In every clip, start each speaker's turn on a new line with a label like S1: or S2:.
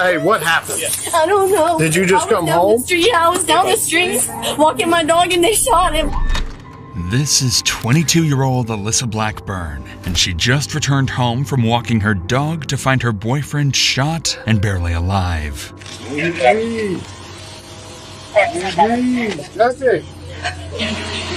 S1: Hey, what happened?
S2: I don't know.
S1: Did you just come home?
S2: Yeah, I was down the street walking my dog and they shot him.
S3: This is 22-year-old Alyssa Blackburn, and she just returned home from walking her dog to find her boyfriend shot and barely alive.
S1: That's it.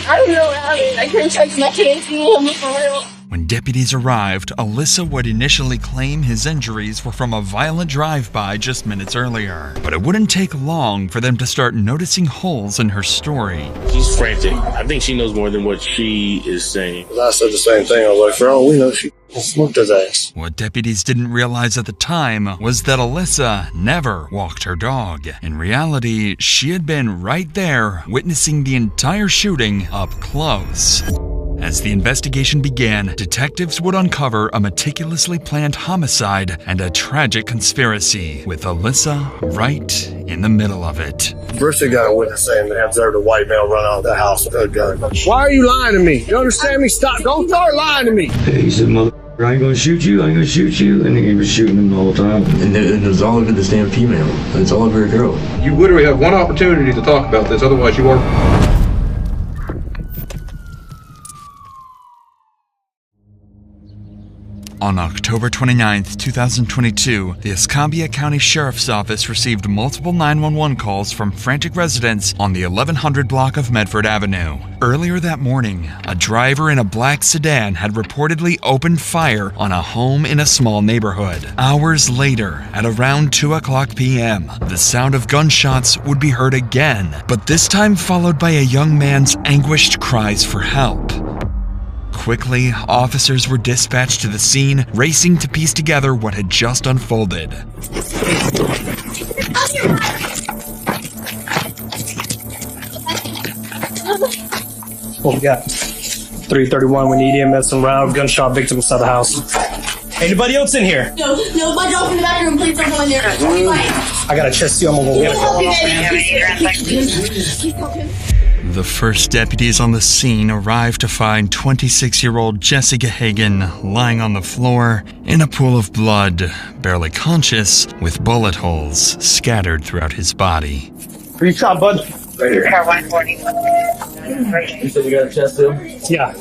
S2: I don't know how I couldn't touch my kids. For real.
S3: When deputies arrived, Alyssa would initially claim his injuries were from a violent drive-by just minutes earlier. But it wouldn't take long for them to start noticing holes in her story.
S4: She's frantic. I think she knows more than what she is saying.
S1: I said the same thing. I was like, for all we know, she smoked his ass.
S3: What deputies didn't realize at the time was that Alyssa never walked her dog. In reality, she had been right there witnessing the entire shooting up close. As the investigation began, detectives would uncover a meticulously planned homicide and a tragic conspiracy, with Alyssa right in the middle of it.
S1: First they got a witness saying they observed a white male run out of the house with a gun. Why are you lying to me? You understand me? Stop. Don't start lying to me.
S5: He said, mother, I ain't gonna shoot you, I ain't gonna shoot you. And he was shooting him the whole time.
S6: And it was all over this damn female. It's all over a girl.
S7: You literally have one opportunity to talk about this, otherwise you are...
S3: On October 29, 2022, the Escambia County Sheriff's Office received multiple 911 calls from frantic residents on the 1100 block of Medford Avenue. Earlier that morning, a driver in a black sedan had reportedly opened fire on a home in a small neighborhood. Hours later, at around 2:00 p.m., the sound of gunshots would be heard again, but this time followed by a young man's anguished cries for help. Quickly, officers were dispatched to the scene, racing to piece together what had just unfolded.
S8: What we got? 331, we need EMS and round gunshot victim inside the house. Anybody else in here?
S2: No, my dog's in the back room. Please don't go in there.
S8: I got a chest seal, I'm gonna go get it.
S3: The first deputies on the scene arrived to find 26-year-old Jesse Gahagan lying on the floor in a pool of blood, barely conscious, with bullet holes scattered throughout his body.
S8: Where you shot, bud?
S6: Right here. Car 140. You said you got a chest seal?
S8: Yeah.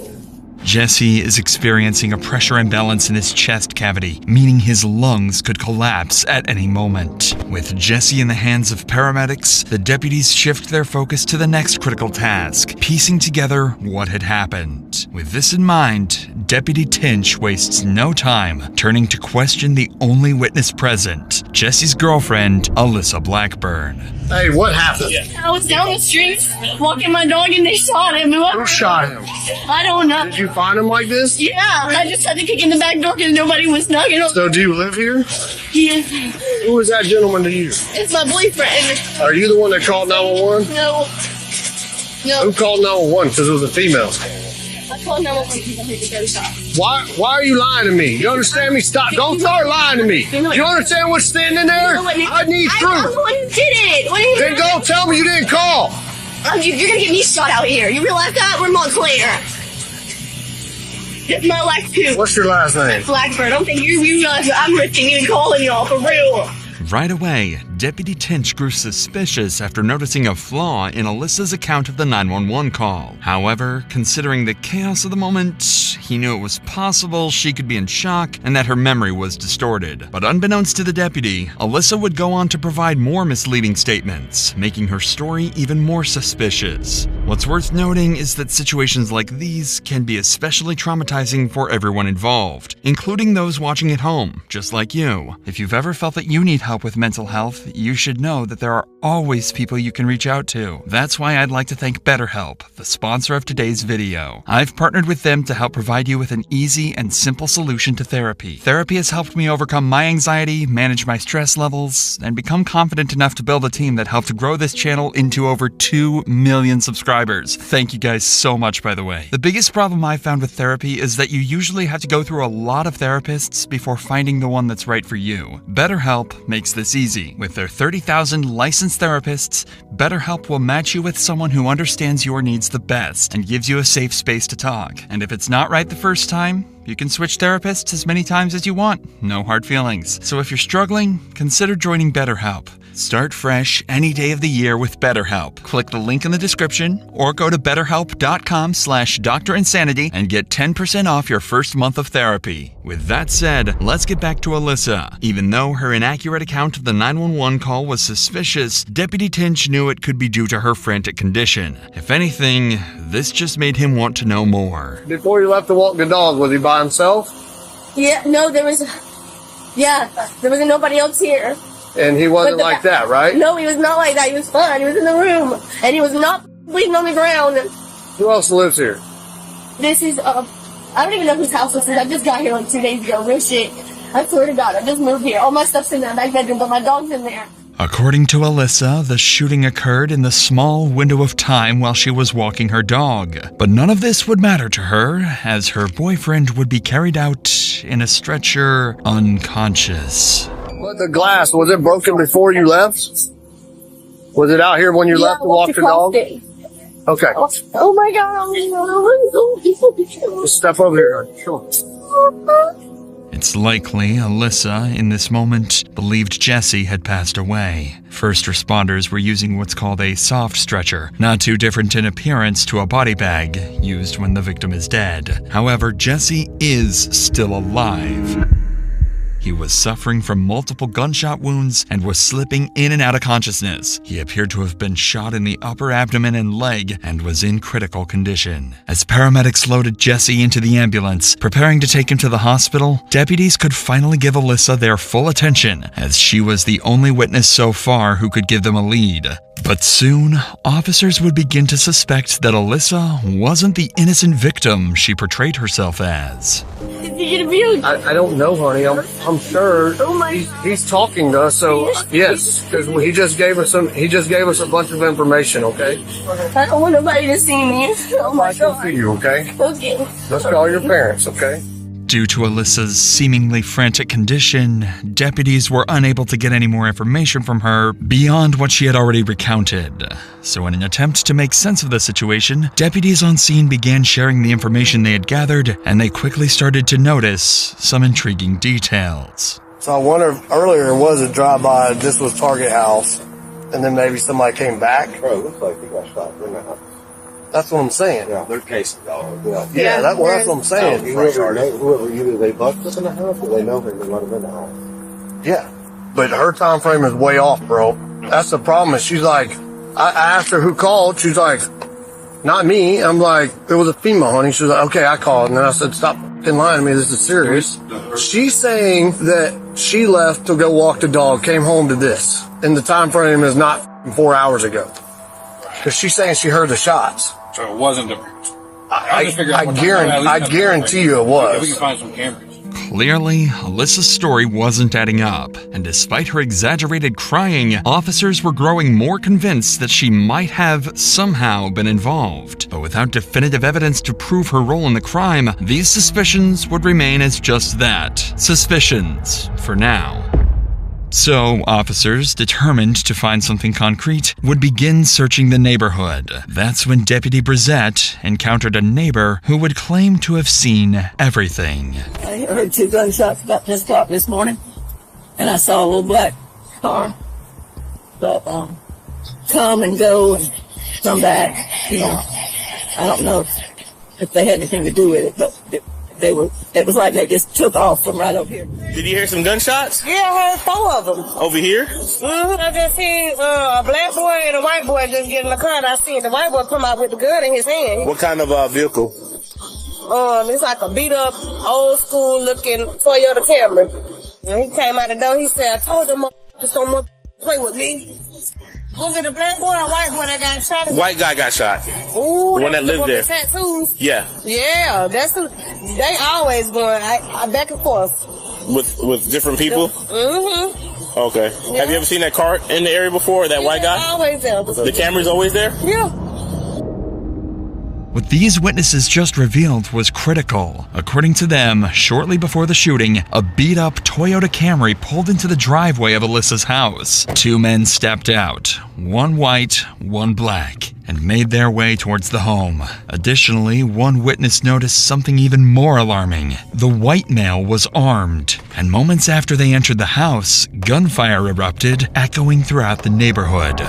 S3: Jesse is experiencing a pressure imbalance in his chest cavity, meaning his lungs could collapse at any moment. With Jesse in the hands of paramedics, the deputies shift their focus to the next critical task, piecing together what had happened. With this in mind, Deputy Tinch wastes no time turning to question the only witness present, Jesse's girlfriend, Alyssa Blackburn.
S1: Hey, what happened?
S2: I was down the street walking my dog and they shot him.
S1: Who shot him?
S2: I don't know.
S1: Did you find him like this?
S2: Yeah, I just had to kick in the back door because nobody was knocking on.
S1: So do you live here?
S2: Yeah.
S1: Who is that gentleman to you?
S2: It's my boyfriend.
S1: Are you the one that called 911?
S2: No.
S1: Who called 911? Because it was a female.
S2: I called 911 because I heard the gunshot.
S1: Why are you lying to me? You understand me? Stop. Don't start lying to me. You understand what's standing there? I need proof.
S2: I'm the one who did it. What do you
S1: Then go tell me you didn't call.
S2: You're going to get me shot out here. You realize that? We're Montclair. It's my life too.
S1: What's your last name?
S2: Blackburn. I don't think you realize that I'm risking even calling y'all for real.
S3: Right away, Deputy Tinch grew suspicious after noticing a flaw in Alyssa's account of the 911 call. However, considering the chaos of the moment, he knew it was possible she could be in shock and that her memory was distorted. But unbeknownst to the deputy, Alyssa would go on to provide more misleading statements, making her story even more suspicious. What's worth noting is that situations like these can be especially traumatizing for everyone involved, including those watching at home, just like you. If you've ever felt that you need help with mental health, you should know that there are always people you can reach out to. That's why I'd like to thank BetterHelp, the sponsor of today's video. I've partnered with them to help provide you with an easy and simple solution to therapy. Therapy has helped me overcome my anxiety, manage my stress levels, and become confident enough to build a team that helped grow this channel into over 2 million subscribers subscribers. Thank you guys so much, by the way. The biggest problem I found with therapy is that you usually have to go through a lot of therapists before finding the one that's right for you. BetterHelp makes this easy. With their 30,000 licensed therapists, BetterHelp will match you with someone who understands your needs the best and gives you a safe space to talk. And if it's not right the first time, you can switch therapists as many times as you want. No hard feelings. So if you're struggling, consider joining BetterHelp. Start fresh any day of the year with BetterHelp. Click the link in the description or go to betterhelp.com/DrInsanity and get 10% off your first month of therapy. With that said, let's get back to Alyssa. Even though her inaccurate account of the 911 call was suspicious, Deputy Tinch knew it could be due to her frantic condition. If anything, this just made him want to know more.
S1: Before you left to walk the dog, was he by himself?
S2: Yeah, no, there wasn't nobody else here.
S1: And he wasn't like that, right?
S2: No, he was not like that. He was fine. He was in the room. And he was not bleeding on the ground.
S1: Who else lives here?
S2: This is, I don't even know whose house this is. I just got here like 2 days ago. Real shit. I swear to God, I just moved here. All my stuff's in the back bedroom, but my dog's in there.
S3: According to Alyssa, the shooting occurred in the small window of time while she was walking her dog. But none of this would matter to her, as her boyfriend would be carried out in a stretcher unconscious.
S1: What, the glass, was it broken before you left? Was it out here when you left to walk the dog? Okay.
S2: Oh my God.
S1: Just step over here. Come on.
S3: It's likely Alyssa, in this moment, believed Jesse had passed away. First responders were using what's called a soft stretcher, not too different in appearance to a body bag used when the victim is dead. However, Jesse is still alive. He was suffering from multiple gunshot wounds and was slipping in and out of consciousness. He appeared to have been shot in the upper abdomen and leg and was in critical condition. As paramedics loaded Jesse into the ambulance, preparing to take him to the hospital, deputies could finally give Alyssa their full attention, as she was the only witness so far who could give them a lead. But soon, officers would begin to suspect that Alyssa wasn't the innocent victim she portrayed herself as.
S2: Is he gonna be okay?
S1: I don't know, honey. I'm sure he's talking to us. So yes, because he just gave us a bunch of information. Okay.
S2: I don't want nobody to see me. Oh my
S1: I can
S2: God.
S1: see you. Okay.
S2: Okay.
S1: Let's call your parents. Okay.
S3: Due to Alyssa's seemingly frantic condition, deputies were unable to get any more information from her beyond what she had already recounted. So in an attempt to make sense of the situation, deputies on scene began sharing the information they had gathered, and they quickly started to notice some intriguing details.
S1: So I wonder if earlier it was a drive-by. This was Target House, and then maybe somebody came back.
S9: Bro, it looks like they got shot in the house.
S1: That's what I'm saying.
S9: Yeah, they're casing dog. Yeah,
S1: that's what I'm saying.
S9: Whoever either they busted in the house or they know him and let him in the house.
S1: Yeah, but her time frame is way off, bro. That's the problem. Is she's like, I asked her who called. She's like, not me. I'm like, it was a female, honey. She was like, okay, I called. And then I said, stop fucking lying to me. This is serious. She's saying that she left to go walk the dog, came home to this. And the time frame is not 4 hours ago. Because she's saying she heard the shots.
S7: So it wasn't the...
S1: I guarantee you it was.
S7: We can find some cameras.
S3: Clearly, Alyssa's story wasn't adding up, and despite her exaggerated crying, officers were growing more convinced that she might have somehow been involved. But without definitive evidence to prove her role in the crime, these suspicions would remain as just that, suspicions, for now. So, officers, determined to find something concrete, would begin searching the neighborhood. That's when Deputy Brissette encountered a neighbor who would claim to have seen everything.
S10: I heard 2 gunshots about 10 o'clock this morning, and I saw a little black car come and go and come back. You know, I don't know if they had anything to do with it, but it was like they just took off from right over here.
S11: Did you hear some gunshots?
S10: Yeah, I heard 4 of them.
S11: Over here?
S10: I just seen a black boy and a white boy just get in the car, and I seen the white boy come out with the gun in his hand.
S11: What kind of vehicle?
S10: It's like a beat up, old school looking Toyota Camry. And he came out the door, he said, I told them just don't play with me. Was it a black boy or a white boy that got shot?
S11: White guy got shot.
S10: Ooh,
S11: the one that lived there.
S10: Tattoos.
S11: Yeah.
S10: Yeah, they always going I back and forth.
S11: With different people?
S10: Mm-hmm.
S11: Okay. Yeah. Have you ever seen that car in the area before, that white guy?
S10: Always there.
S11: The camera's always there?
S10: Yeah.
S3: What these witnesses just revealed was critical. According to them, shortly before the shooting, a beat-up Toyota Camry pulled into the driveway of Alyssa's house. Two men stepped out, one white, one black, and made their way towards the home. Additionally, one witness noticed something even more alarming. The white male was armed, and moments after they entered the house, gunfire erupted, echoing throughout the neighborhood.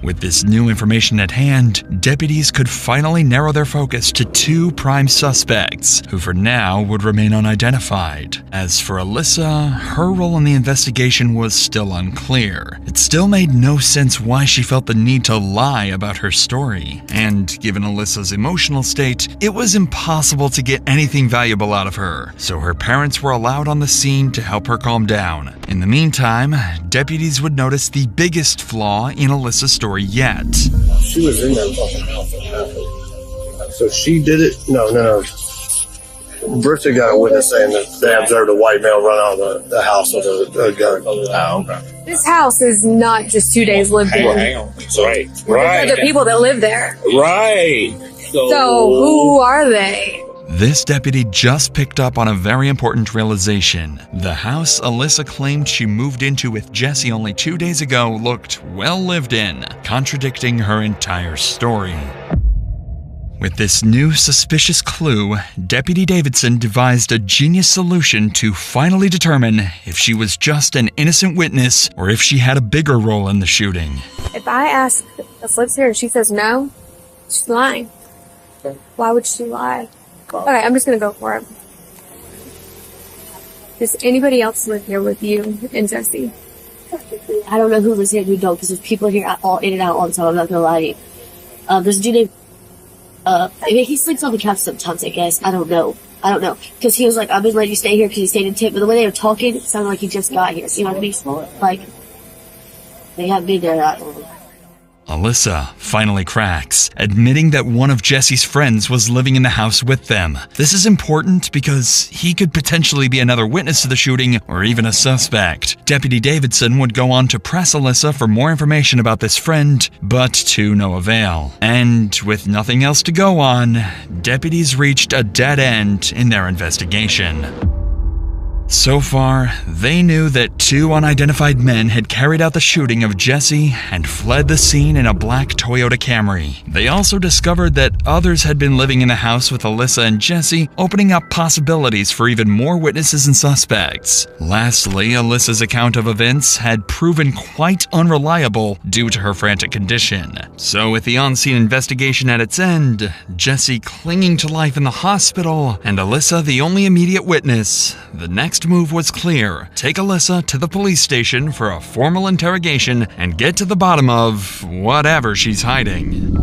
S3: With this new information at hand, deputies could finally narrow their focus to two prime suspects, who for now would remain unidentified. As for Alyssa, her role in the investigation was still unclear. It still made no sense why she felt the need to lie about her story. And given Alyssa's emotional state, it was impossible to get anything valuable out of her, so her parents were allowed on the scene to help her calm down. In the meantime, deputies would notice the biggest flaw in Alyssa's story yet.
S1: She was in that fucking house. So she did it? No. Bristol got a witness saying that they observed a white male run out of the house with a gun. Oh, okay.
S12: This house is not just 2 days lived in.
S11: Hang on. Right.
S12: There's other people that live there.
S11: Right.
S12: So who are they?
S3: This deputy just picked up on a very important realization. The house Alyssa claimed she moved into with Jesse only 2 days ago looked well lived in, contradicting her entire story. With this new suspicious clue, Deputy Davidson devised a genius solution to finally determine if she was just an innocent witness or if she had a bigger role in the shooting.
S12: If I ask if lives here and she says no, she's lying. Why would she lie? Okay, I'm just gonna go for it. Does anybody else live here with you and Jesse?
S2: I don't know who lives here and who don't, because there's people here all in and out all the time. I'm not gonna lie to you. There's a dude named, I mean, he sleeps on the couch sometimes, I guess. I don't know. Because he was like, I've been letting you stay here because he stayed in tip. But the way they were talking, it sounded like he just got here. So you know what I mean? Like, they haven't been there that long.
S3: Alyssa finally cracks, admitting that one of Jesse's friends was living in the house with them. This is important because he could potentially be another witness to the shooting or even a suspect. Deputy Davidson would go on to press Alyssa for more information about this friend, but to no avail. And with nothing else to go on, deputies reached a dead end in their investigation. So far, they knew that two unidentified men had carried out the shooting of Jesse and fled the scene in a black Toyota Camry. They also discovered that others had been living in the house with Alyssa and Jesse, opening up possibilities for even more witnesses and suspects. Lastly, Alyssa's account of events had proven quite unreliable due to her frantic condition. So with the on-scene investigation at its end, Jesse clinging to life in the hospital, and Alyssa the only immediate witness, the next move was clear. Take Alyssa to the police station for a formal interrogation and get to the bottom of whatever she's hiding.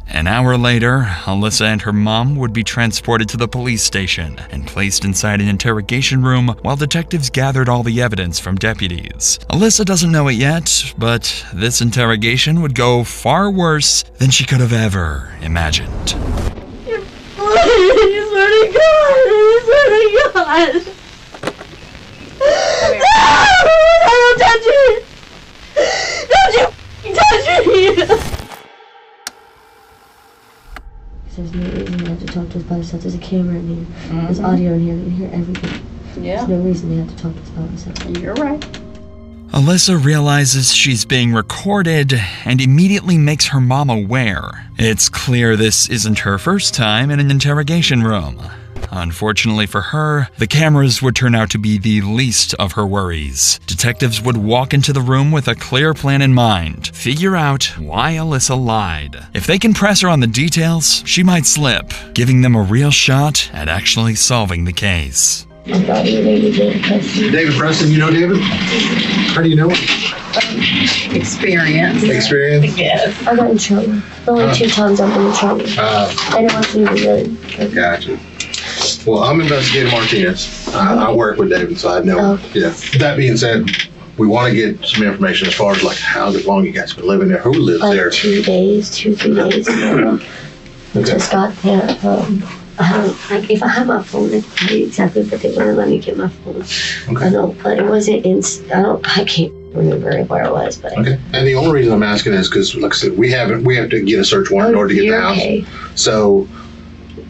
S3: An hour later, Alyssa and her mom would be transported to the police station and placed inside an interrogation room while detectives gathered all the evidence from deputies. Alyssa doesn't know it yet, but this interrogation would go far worse than she could have ever imagined.
S2: I swear to God! I swear to God! No! Don't touch me! Don't you touch me!
S13: There's no reason they have to talk to us by themselves. There's a camera in here. There's audio in here. We can hear everything.
S14: Yeah.
S13: There's no reason they have to talk to us by themselves.
S14: You're right.
S3: Alyssa realizes she's being recorded and immediately makes her mom aware. It's clear this isn't her first time in an interrogation room. Unfortunately for her, the cameras would turn out to be the least of her worries. Detectives would walk into the room with a clear plan in mind, figure out why Alyssa lied. If they can press her on the details, she might slip, giving them a real shot at actually solving the case.
S9: David Preston, you know David? How do you know him?
S14: Experience.
S9: Experience?
S14: Yes.
S13: I got in trouble. Only 2 times I've been in trouble. I didn't want to even really.
S9: Gotcha. Well, I'm investigating Martinez. I work with David, so I know him. Yeah. That being said, we want to get some information as far as like how long you guys been living there, who lives
S13: like
S9: there.
S13: 2 days, 2-3 days ago. I just got there. I haven't, like, if I had my phone, I could tell you exactly, but they wouldn't let me get my phone.
S9: Okay.
S13: I know, but it wasn't I can't remember where it was, but
S9: Okay. And the only reason I'm asking is because, like I said, we have to get a search warrant in order to get the house.
S13: Okay.
S9: So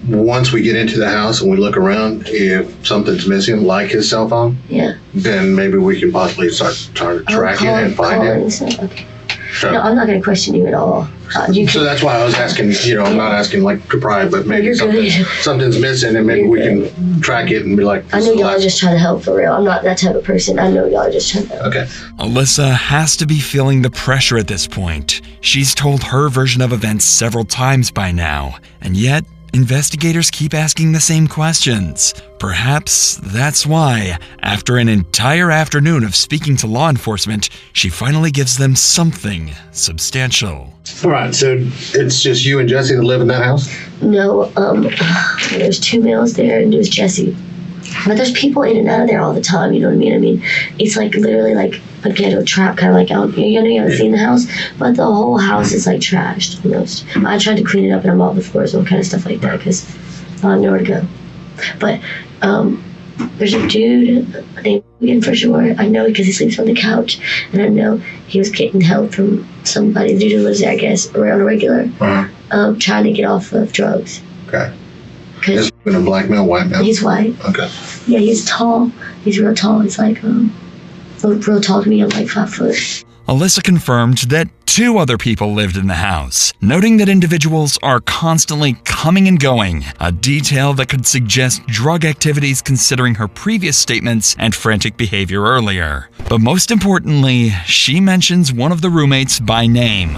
S9: once we get into the house and we look around, if something's missing, like his cell phone,
S13: Yeah.
S9: then maybe we can possibly start trying to track it and find it.
S13: Okay.
S9: Sure.
S13: No, I'm not going to question you at all.
S9: So that's why I was asking, I'm not asking like to pry, but maybe
S13: You're good.
S9: something's missing and maybe we can track it and be like,
S13: I know y'all are just trying to help for real. I'm not that type of person. I know y'all are just trying to help.
S9: Okay.
S3: Alyssa has to be feeling the pressure at this point. She's told her version of events several times by now, and yet investigators keep asking the same questions. Perhaps that's why, after an entire afternoon of speaking to law enforcement, she finally gives them something substantial.
S9: All right, so it's just you and Jesse that live in that house?
S13: No, there's 2 males there and there's Jesse. But there's people in and out of there all the time, you know what I mean? I mean, it's like literally like a ghetto trap, kind of like out, you haven't seen the house, but the whole house is like trashed almost. I tried to clean it up and I mopped the floors and kind of stuff like that because I have nowhere to go. But there's a dude named Ian for sure. I know because he sleeps on the couch, and I know he was getting help from somebody. The dude who lives there, I guess, around a regular, trying to get off of drugs.
S9: Okay. Is he a black male, white male?
S13: He's white.
S9: Okay.
S13: Yeah, he's tall. He's real tall. He's like real tall to me. I'm like 5 foot.
S3: Alyssa confirmed that 2 other people lived in the house, noting that individuals are constantly coming and going, a detail that could suggest drug activities considering her previous statements and frantic behavior earlier. But most importantly, she mentions one of the roommates by name.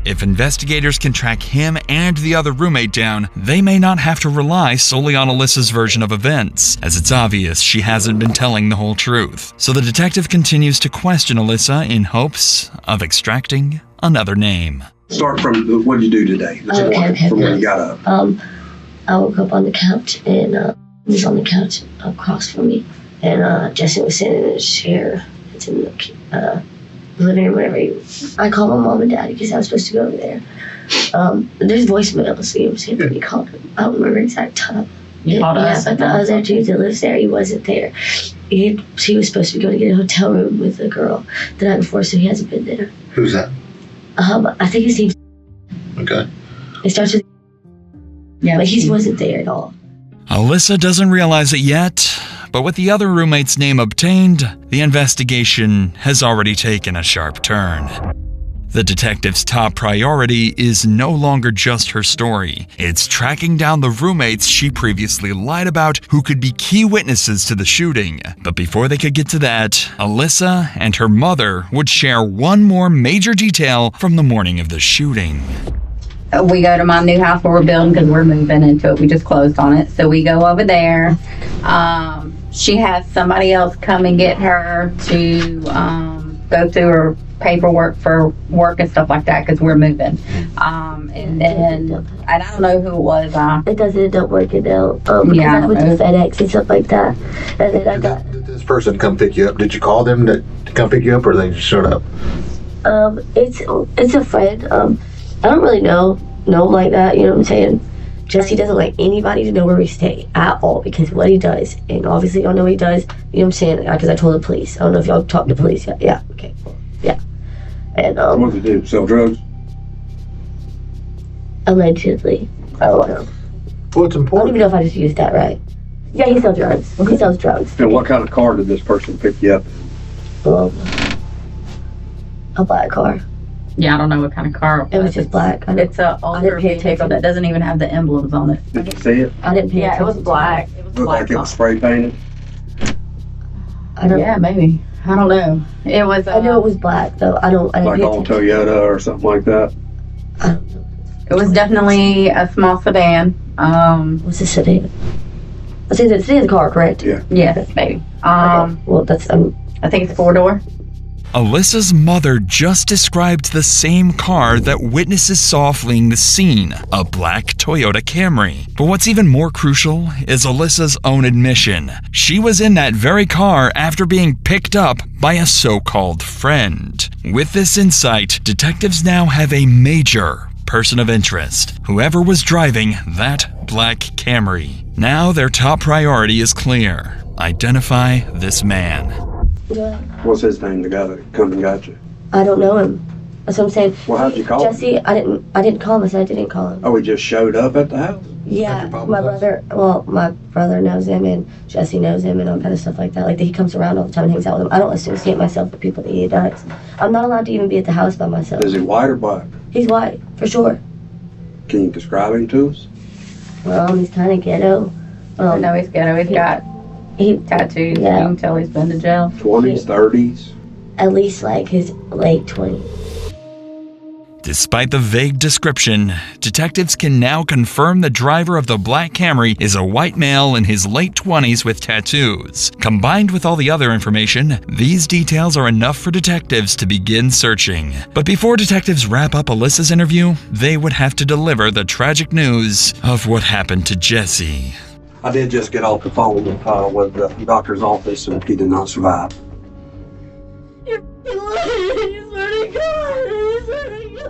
S3: If investigators can track him and the other roommate down, they may not have to rely solely on Alyssa's version of events, as it's obvious she hasn't been telling the whole truth. So the detective continues to question Alyssa in hopes of extracting another name.
S7: Start from what did you do today? This morning, from when you got up.
S13: I woke up on the couch and he was on the couch across from me, and Jesse was sitting in his chair. It's in the living room, whatever. I called my mom and dad because I was supposed to go over there. There's voicemails, you know what I'm saying, when you called him. I don't remember exact time.
S14: You called us?
S13: But the other dude that lives there, he wasn't there. He was supposed to be going to get a hotel room with a girl the night before, so he hasn't been there.
S9: Who's that?
S13: I think his name's...
S9: Okay.
S13: It starts with... Yeah, but he wasn't there at all.
S3: Alyssa doesn't realize it yet, but with the other roommate's name obtained, the investigation has already taken a sharp turn. The detective's top priority is no longer just her story. It's tracking down the roommates she previously lied about who could be key witnesses to the shooting. But before they could get to that, Alyssa and her mother would share one more major detail from the morning of the shooting.
S14: We go to my new house where we're building because we're moving into it. We just closed on it. So we go over there. She has somebody else come and get her to go through her paperwork for work and stuff like that because we're moving. And I don't know who it was.
S13: It don't work it out. Because I went to FedEx and stuff like that. And then I got...
S9: Did this person come pick you up? Did you call them to come pick you up, or they just showed up?
S13: It's a friend. I don't really know him like that, you know what I'm saying? Jesse doesn't like anybody to know where we stay at all because of what he does. And obviously y'all know what he does, you know what I'm saying? Because I told the police. I don't know if y'all talked to the police yet. Yeah, okay. Yeah. And
S7: what did they do? Sell drugs?
S13: Allegedly. I don't know.
S9: Well, it's important.
S13: I don't even know if I just used that right. Yeah, he sells drugs. He sells drugs.
S7: And what kind of car did this person pick you up?
S13: A black car.
S14: Yeah, I don't know what kind of car.
S13: It was just black.
S14: It's a older vehicle that doesn't even have the emblems on it.
S7: Did you see it?
S13: I didn't pay attention.
S14: Yeah, it was black. It was
S7: Looked like it was spray painted.
S14: Yeah, maybe. I don't know. It was.
S13: I know it was black though. I didn't
S7: like on Toyota or something like that.
S13: I don't know.
S14: It was definitely a small sedan.
S13: What's a sedan? I see the sedan's car, correct?
S7: Yeah.
S14: Yes, maybe.
S13: Okay. Well, that's
S14: I think it's 4-door.
S3: Alyssa's mother just described the same car that witnesses saw fleeing the scene, a black Toyota Camry. But what's even more crucial is Alyssa's own admission. She was in that very car after being picked up by a so-called friend. With this insight, detectives now have a major person of interest, whoever was driving that black Camry. Now their top priority is clear: identify this man.
S13: Yeah.
S5: What's his name, the guy that come and got you?
S13: I don't know him. That's what I'm saying.
S5: Well, how'd you call him?
S13: Jesse, I didn't call him. I said I didn't call him.
S5: Oh, he just showed up at the house?
S13: Yeah, my brother knows him, and Jesse knows him, and all kind of stuff like that. Like, he comes around all the time and hangs out with him. I don't associate myself with people that he does. I'm not allowed to even be at the house by myself.
S5: Is he white or black?
S13: He's white, for sure.
S5: Can you describe him to us?
S13: Well, he's kind of ghetto.
S14: I know he's ghetto. He's got tattoos.
S13: Yeah.
S14: You can tell he's been to jail.
S5: 20s, 30s?
S13: At least, like, his late 20s.
S3: Despite the vague description, detectives can now confirm the driver of the black Camry is a white male in his late 20s with tattoos. Combined with all the other information, these details are enough for detectives to begin searching. But before detectives wrap up Alyssa's interview, they would have to deliver the tragic news of what happened to Jesse.
S5: I did just get off the phone with the doctor's office, and he did not survive.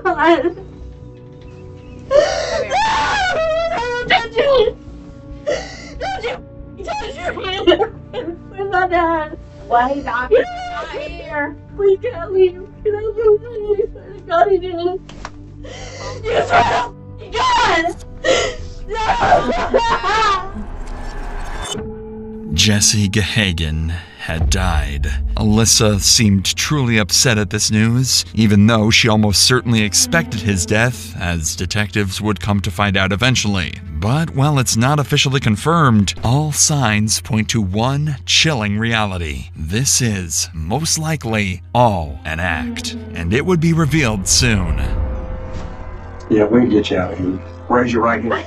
S13: God. No, don't you touch me. Where's my dad? Why he's not here? We can't leave. Can I leave? I swear to God, he didn't. You swear to God! No!
S3: Jesse Gahagan had died. Alyssa seemed truly upset at this news, even though she almost certainly expected his death, as detectives would come to find out eventually. But while it's not officially confirmed, all signs point to one chilling reality. This is, most likely, all an act, and it would be revealed soon.
S5: Yeah, we can get you out of here. Raise your right hand.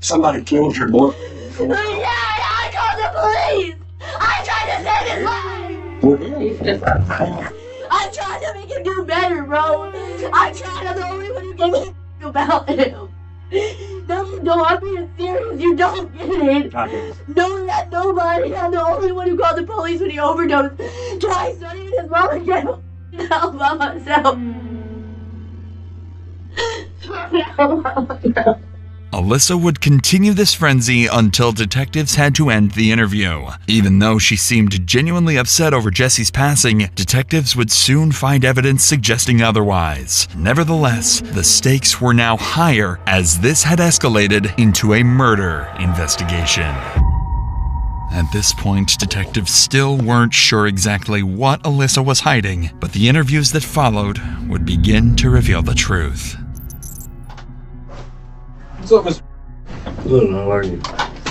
S5: Somebody killed your boy.
S13: Yeah, I called the police! I tried to save his life! I tried to make him do better, bro! I tried, I'm the only one who gave a about him! No, I'm being serious, you don't get it! No, that nobody, I'm the only one who called the police when he overdosed twice, not even his mother gave him help by myself! No.
S3: Alyssa would continue this frenzy until detectives had to end the interview. Even though she seemed genuinely upset over Jesse's passing, detectives would soon find evidence suggesting otherwise. Nevertheless, the stakes were now higher as this had escalated into a murder investigation. At this point, detectives still weren't sure exactly what Alyssa was hiding, but the interviews that followed would begin to reveal the truth.
S7: What's up, Mr.
S5: Good, how are you?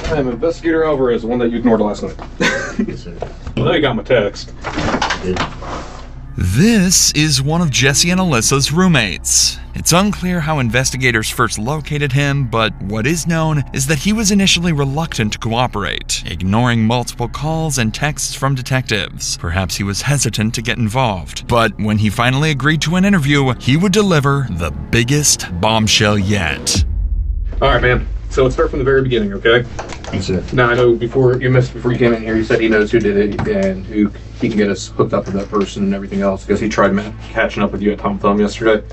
S7: I'm Investigator Alvarez, the one that you ignored last night.
S5: Yes, sir.
S7: I know you got my text.
S3: This is one of Jesse and Alyssa's roommates. It's unclear how investigators first located him, but what is known is that he was initially reluctant to cooperate, ignoring multiple calls and texts from detectives. Perhaps he was hesitant to get involved, but when he finally agreed to an interview, he would deliver the biggest bombshell yet.
S7: All right, man. So let's start from the very beginning, okay?
S5: That's it.
S7: Now, I know before you came in here, you said he knows who did it and who he can get us hooked up with that person and everything else because he tried catching up with you at Tom Thumb yesterday.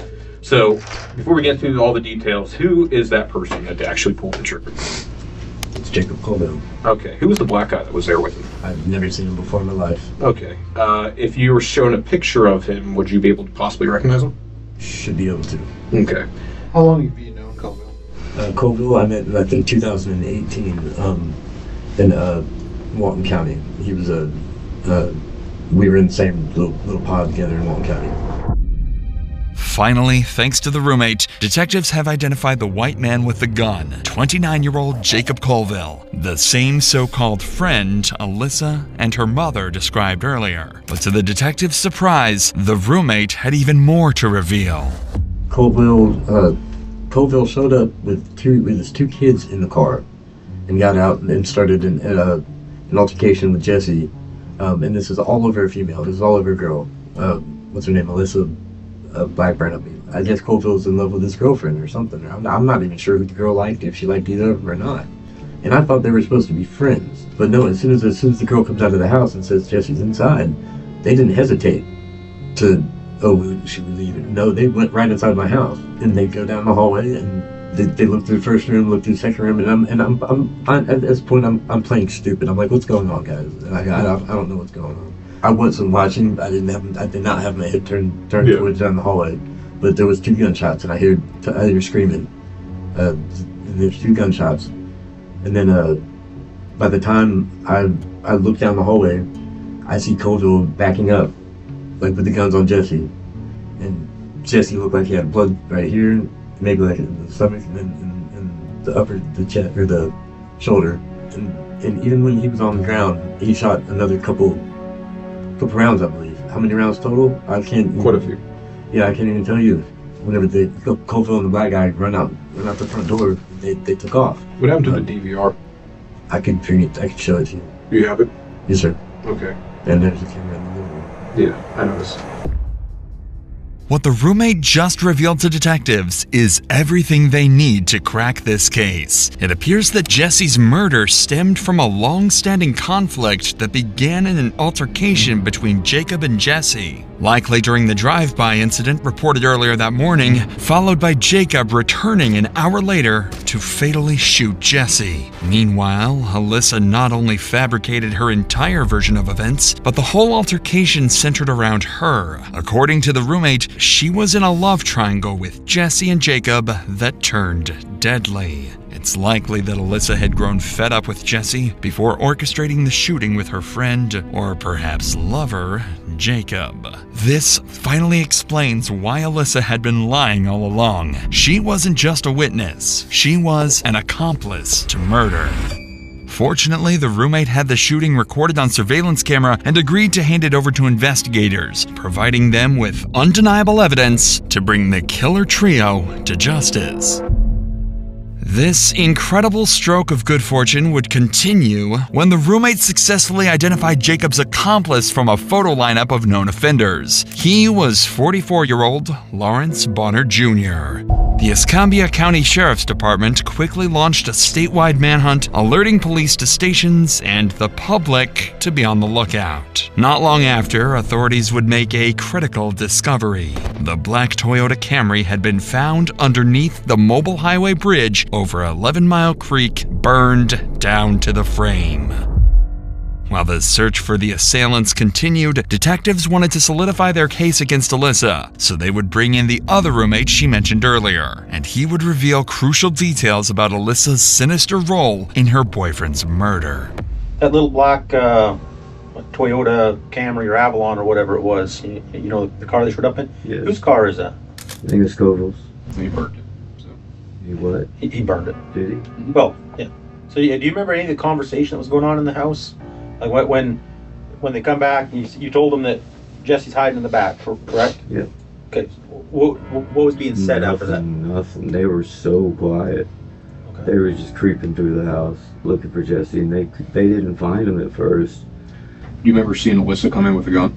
S7: So before we get to all the details, who is that person that actually pulled the trigger?
S15: It's Jacob Colville.
S7: Okay. Who was the black guy that was there with him?
S15: I've never seen him before in my life.
S7: Okay. If you were shown a picture of him, would you be able to possibly recognize him?
S15: Should be able to.
S7: Okay.
S9: How long have you known Colville?
S15: Colville, I met like in 2018 in Walton County. He was we were in the same little pod together in Walton County.
S3: Finally, thanks to the roommate, detectives have identified the white man with the gun, 29-year-old Jacob Colville, the same so-called friend Alyssa and her mother described earlier. But to the detectives' surprise, the roommate had even more to reveal.
S15: Colville showed up with his two kids in the car and got out and started an altercation with Jesse. And this is all over a female. This is all over a girl. What's her name? Alyssa Blackburn. I guess Colville's in love with his girlfriend or something. I'm not even sure who the girl liked, if she liked either of them or not. And I thought they were supposed to be friends. But no, as soon as the girl comes out of the house and says Jesse's inside, they didn't hesitate to, should we leave it? No, they went right inside my house. And they go down the hallway and They looked through the first room, looked through the second room, and I'm at this point I'm playing stupid. I'm like, what's going on, guys? And I don't know what's going on. I wasn't watching. I did not have my head turned towards down the hallway, but there was 2 gunshots, and I hear screaming. And there's 2 gunshots, and then by the time I look down the hallway, I see Colville backing up, like with the guns on Jesse, and Jesse looked like he had blood right here, maybe like in the stomach, and then in the the chest or the shoulder, and even when he was on the ground, he shot another couple rounds, I believe. How many rounds total? I can't.
S7: Quite a few.
S15: Yeah, I can't even tell you. Whenever Colville and the black guy run out the front door, they took off.
S7: What happened to the DVR?
S15: I could bring it. I could show it to you.
S7: You have it?
S15: Yes, sir.
S7: Okay.
S15: And there's a camera in the living room.
S7: Yeah, I noticed.
S3: What the roommate just revealed to detectives is everything they need to crack this case. It appears that Jesse's murder stemmed from a long-standing conflict that began in an altercation between Jacob and Jesse, likely during the drive-by incident reported earlier that morning, followed by Jacob returning an hour later to fatally shoot Jesse. Meanwhile, Alyssa not only fabricated her entire version of events, but the whole altercation centered around her. According to the roommate, she was in a love triangle with Jesse and Jacob that turned deadly. It's likely that Alyssa had grown fed up with Jesse before orchestrating the shooting with her friend, or perhaps lover, Jacob. This finally explains why Alyssa had been lying all along. She wasn't just a witness, she was an accomplice to murder. Fortunately, the roommate had the shooting recorded on surveillance camera and agreed to hand it over to investigators, providing them with undeniable evidence to bring the killer trio to justice. This incredible stroke of good fortune would continue when the roommate successfully identified Jacob's accomplice from a photo lineup of known offenders. He was 44-year-old Lawrence Bonner Jr. The Escambia County Sheriff's Department quickly launched a statewide manhunt, alerting police to stations and the public to be on the lookout. Not long after, authorities would make a critical discovery. The black Toyota Camry had been found underneath the mobile highway bridge over 11 Mile Creek, burned down to the frame. While the search for the assailants continued, detectives wanted to solidify their case against Alyssa, so they would bring in the other roommate she mentioned earlier, and he would reveal crucial details about Alyssa's sinister role in her boyfriend's murder.
S16: That little black Toyota Camry or Avalon or whatever it was, you know, the car they showed up in?
S15: Yeah.
S16: Whose car is that?
S15: I think it's Colville's.
S7: He burned it. So.
S15: He what?
S16: He burned it.
S15: Did he?
S16: Well, yeah. So yeah, do you remember any of the conversation that was going on in the house? Like when they come back, you told them that Jesse's hiding in the back, correct?
S15: Yeah.
S16: Okay. What was being said after that?
S15: Nothing. They were so quiet. Okay. They were just creeping through the house looking for Jesse, and they didn't find him at first.
S7: You remember seeing Alyssa come in with a gun?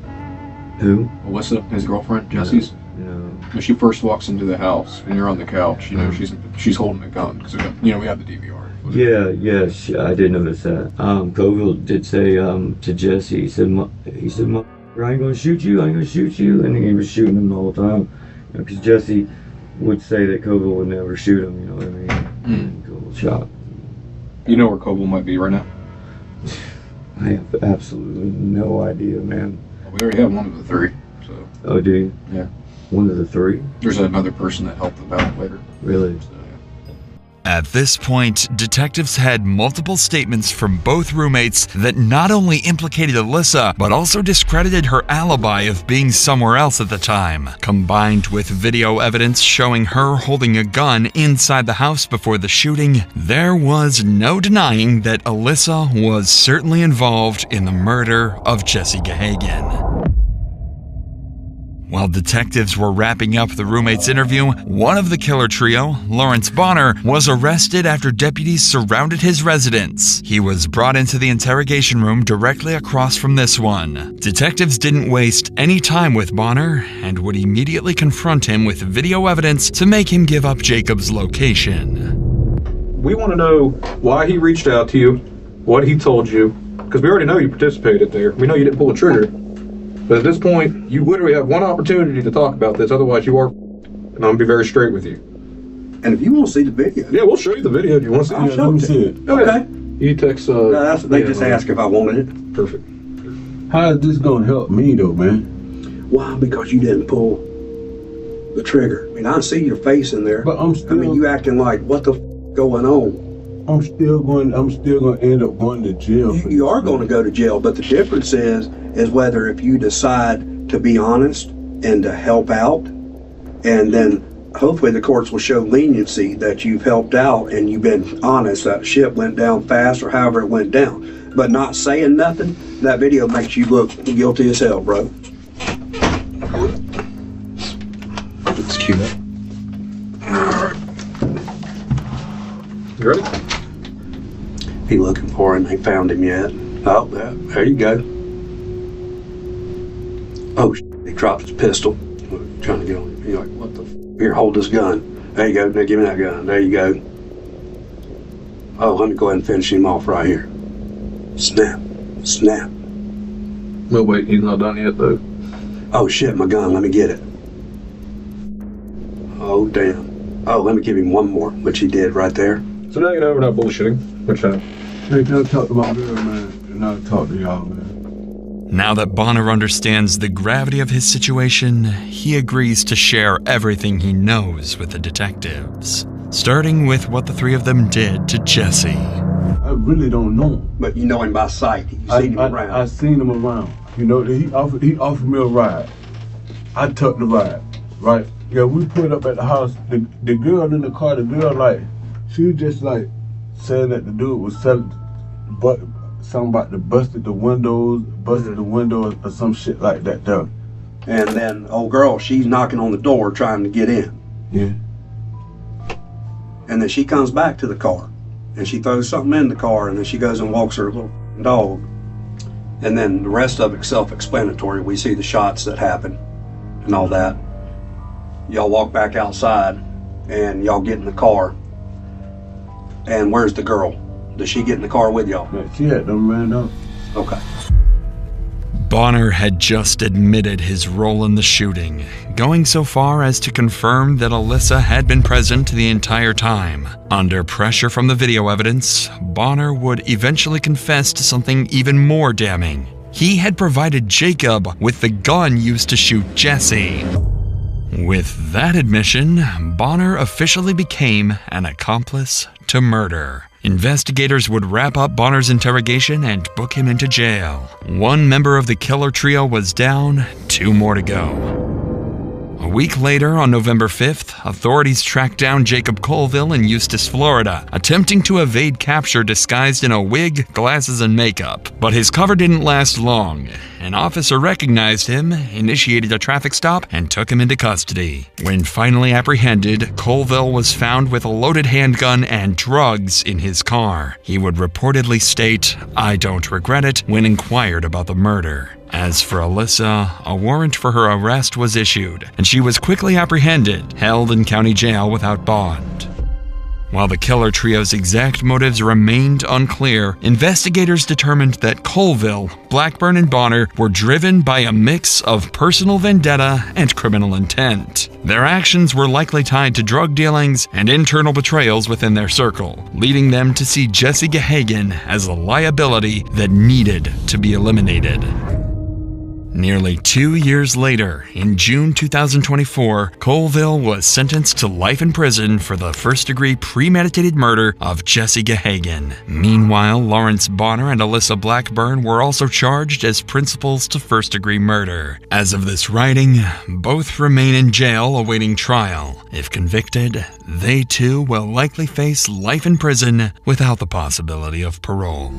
S15: Who?
S7: Alyssa, his girlfriend, Jesse's.
S15: No.
S7: When she first walks into the house and you're on the couch, you know she's holding a gun because we have the DVR.
S15: Yeah, I did notice that. Colville did say to Jesse, he said, I ain't gonna shoot you, and he was shooting him the whole time, because Jesse would say that Colville would never shoot him, you know what I mean? And Colville shot.
S7: You know where Colville might be right now?
S15: I have absolutely no idea, man.
S7: Well, we already have one of the 3, so.
S15: Oh, do you?
S7: Yeah.
S15: One of the 3?
S7: There's another person that helped them out later.
S15: Really?
S7: So,
S3: At this point, detectives had multiple statements from both roommates that not only implicated Alyssa, but also discredited her alibi of being somewhere else at the time. Combined with video evidence showing her holding a gun inside the house before the shooting, there was no denying that Alyssa was certainly involved in the murder of Jesse Gahagan. While detectives were wrapping up the roommate's interview, one of the killer trio, Lawrence Bonner, was arrested after deputies surrounded his residence. He was brought into the interrogation room directly across from this one. Detectives didn't waste any time with Bonner and would immediately confront him with video evidence to make him give up Jacob's location.
S7: We want to know why he reached out to you, what he told you, because we already know you participated there. We know you didn't pull a trigger. But at this point, you literally have one opportunity to talk about this, otherwise you are, and I'm going to be very straight with you.
S17: And if you want to see the video,
S7: Yeah, we'll show you the video. Do you want to see
S17: I'll
S7: it?
S17: show
S7: Let me
S17: it to
S7: see
S17: you.
S7: it.
S17: Okay.
S7: You text.
S17: They just asked if I wanted it.
S7: Perfect.
S18: How is this gonna help me though, man?
S17: Why? Because you didn't pull the trigger. I mean, I see your face in there.
S18: But I'm still.
S17: I mean, you acting like what the going on?
S18: I'm still gonna end up going to jail.
S17: You are going to go to jail, but the difference is whether if you decide to be honest and to help out, and then hopefully the courts will show leniency that you've helped out and you've been honest, that ship went down fast or however it went down. But not saying nothing, that video makes you look guilty as hell, bro.
S7: It's cute. You ready?
S17: He looking for him, ain't found him yet. Oh, there you go. Oh, he dropped his pistol. Trying to get on him. You're like, what the Here, hold this gun. There you go. Now give me that gun. There you go. Oh, let me go ahead and finish him off right here. Snap. Snap.
S7: No, wait, he's not done yet, though.
S17: Oh, shit, my gun. Let me get it. Oh, damn. Oh, let me give him one more, which he did right there.
S7: So now you know we're not bullshitting. Which
S18: Hey, can I talk to my girl, man? And I'll talk to y'all, man.
S3: Now that Bonner understands the gravity of his situation, he agrees to share everything he knows with the detectives, starting with what the three of them did to Jesse.
S18: I really don't know him.
S17: But you know him by sight. You've seen him around.
S18: I seen him around. You know, he offered me a ride. I took the ride, right? Yeah, we put up at the house. The girl in the car, the girl, like, she was just like saying that the dude was selling, but something about the busted the windows or some shit like that though.
S17: And then old girl, she's knocking on the door trying to get in.
S18: Yeah.
S17: And then she comes back to the car and she throws something in the car and then she goes and walks her little dog. And then the rest of it's self-explanatory. We see the shots that happen and all that. Y'all walk back outside and y'all get in the car. And where's the girl? Does she get in the car with y'all?
S18: Yeah, she had them ran up.
S17: Okay.
S3: Bonner had just admitted his role in the shooting, going so far as to confirm that Alyssa had been present the entire time. Under pressure from the video evidence, Bonner would eventually confess to something even more damning. He had provided Jacob with the gun used to shoot Jesse. With that admission, Bonner officially became an accomplice to murder. Investigators would wrap up Bonner's interrogation and book him into jail. One member of the killer trio was down, 2 more to go. A week later, on November 5th, authorities tracked down Jacob Colville in Eustis, Florida, attempting to evade capture disguised in a wig, glasses, and makeup. But his cover didn't last long. An officer recognized him, initiated a traffic stop, and took him into custody. When finally apprehended, Colville was found with a loaded handgun and drugs in his car. He would reportedly state, "I don't regret it," when inquired about the murder. As for Alyssa, a warrant for her arrest was issued, and she was quickly apprehended, held in county jail without bond. While the killer trio's exact motives remained unclear, investigators determined that Colville, Blackburn, and Bonner were driven by a mix of personal vendetta and criminal intent. Their actions were likely tied to drug dealings and internal betrayals within their circle, leading them to see Jesse Gahagan as a liability that needed to be eliminated. Nearly 2 years later, in June 2024, Colville was sentenced to life in prison for the first-degree premeditated murder of Jesse Gahagan. Meanwhile, Lawrence Bonner and Alyssa Blackburn were also charged as principals to first-degree murder. As of this writing, both remain in jail awaiting trial. If convicted, they too will likely face life in prison without the possibility of parole.